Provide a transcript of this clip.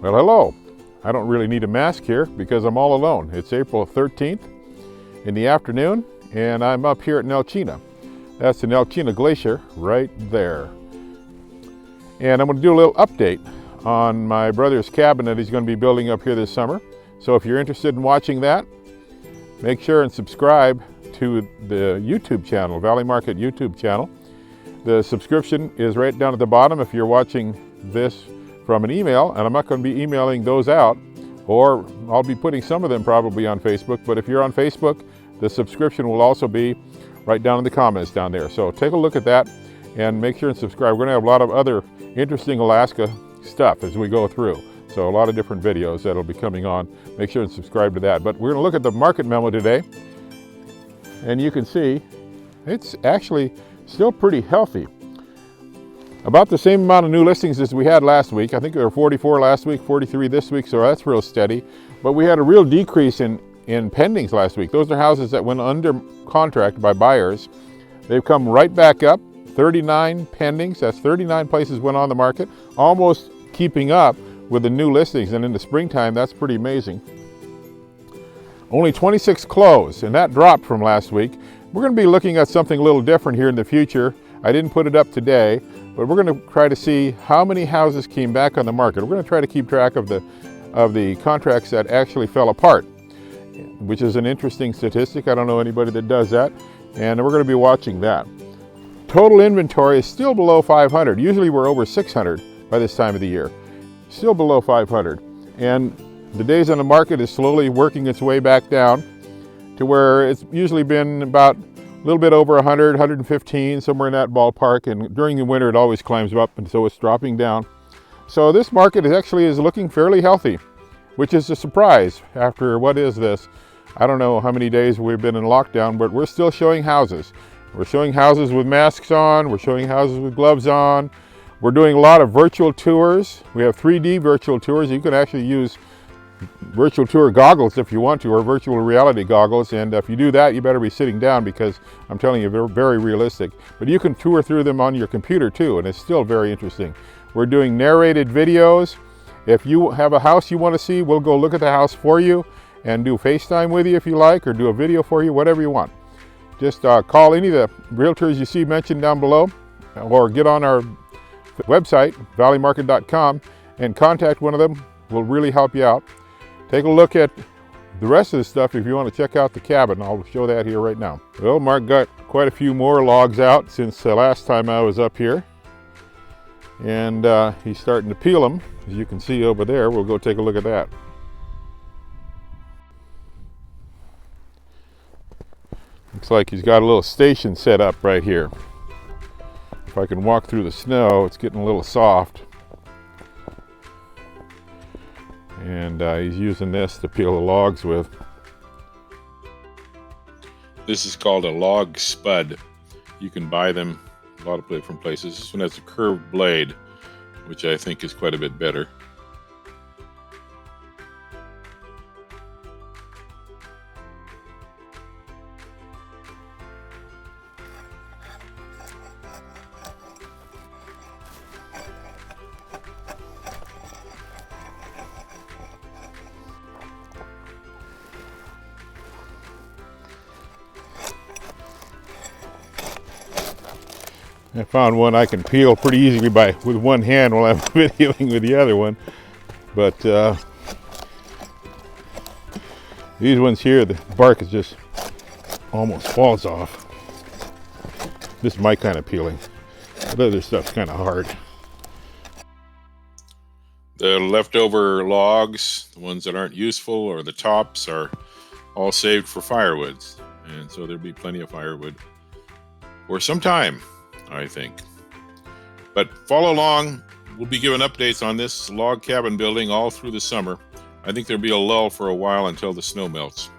Well, hello. I don't really need a mask here because I'm all alone. It's April 13th in the afternoon, and I'm up here at Nelchina. That's the Nelchina Glacier right there. And I'm going to do a little update on my brother's cabin that he's going to be building up here this summer. So if you're interested in watching that, make sure and subscribe to the YouTube channel, Valley Market YouTube channel. The subscription is right down at the bottom if you're watching this from an email, and I'm not going to be emailing those out, or I'll be putting some of them probably on Facebook, but if you're on Facebook, the subscription will also be right down in the comments down there. So take a look at that and make sure and subscribe. We're going to have a lot of other interesting Alaska stuff as we go through. So a lot of different videos that'll be coming on. Make sure and subscribe to that. But we're going to look at the market memo today, and you can see it's actually still pretty healthy. About the same amount of new listings as we had last week. I think there were 44 last week, 43 this week, so that's real steady. But we had a real decrease in pendings last week. Those are houses that went under contract by buyers. They've come right back up, 39 pendings. That's 39 places went on the market, almost keeping up with the new listings. And in the springtime, that's pretty amazing. Only 26 closed, and that dropped from last week. We're going to be looking at something a little different here in the future. I didn't put it up today, but we're going to try to see how many houses came back on the market. We're going to try to keep track of the contracts that actually fell apart, which is an interesting statistic. I don't know anybody that does that, and we're going to be watching that. Total inventory is still below 500. Usually we're over 600 by this time of the year. Still below 500. And the days on the market is slowly working its way back down to where it's usually been about a little bit over 100, 115, somewhere in that ballpark, and during the winter it always climbs up, and so it's dropping down. So this market is looking fairly healthy, which is a surprise after, what is this? I don't know how many days we've been in lockdown, but we're still showing houses. We're showing houses with masks on, we're showing houses with gloves on. We're doing a lot of virtual tours. We have 3D virtual tours. You can actually use virtual tour goggles if you want to, or virtual reality goggles, and if you do that you better be sitting down because I'm telling you they're very realistic. But you can tour through them on your computer too, and it's still very interesting. We're doing narrated videos. If you have a house you want to see, we'll go look at the house for you and do FaceTime with you if you like, or do a video for you, whatever you want. Just call any of the realtors you see mentioned down below, or get on our website, valleymarket.com, and contact one of them. We'll really help you out. Take a look at the rest of the stuff if you want to check out the cabin. I'll show that here right now. Well, Mark got quite a few more logs out since the last time I was up here. And he's starting to peel them, as you can see over there. We'll go take a look at that. Looks like he's got a little station set up right here. If I can walk through the snow, it's getting a little soft. And he's using this to peel the logs with. This is called a log spud. You can buy them a lot of different places. This one has a curved blade, which I think is quite a bit better. I found one I can peel pretty easily with one hand while I'm videoing with the other one. But these ones here, the bark is just almost falls off. This is my kind of peeling. The other stuff's kind of hard. The leftover logs, the ones that aren't useful, or the tops, are all saved for firewoods. And so there'll be plenty of firewood for some time, I think. But follow along. We'll be giving updates on this log cabin building all through the summer. I think there'll be a lull for a while until the snow melts.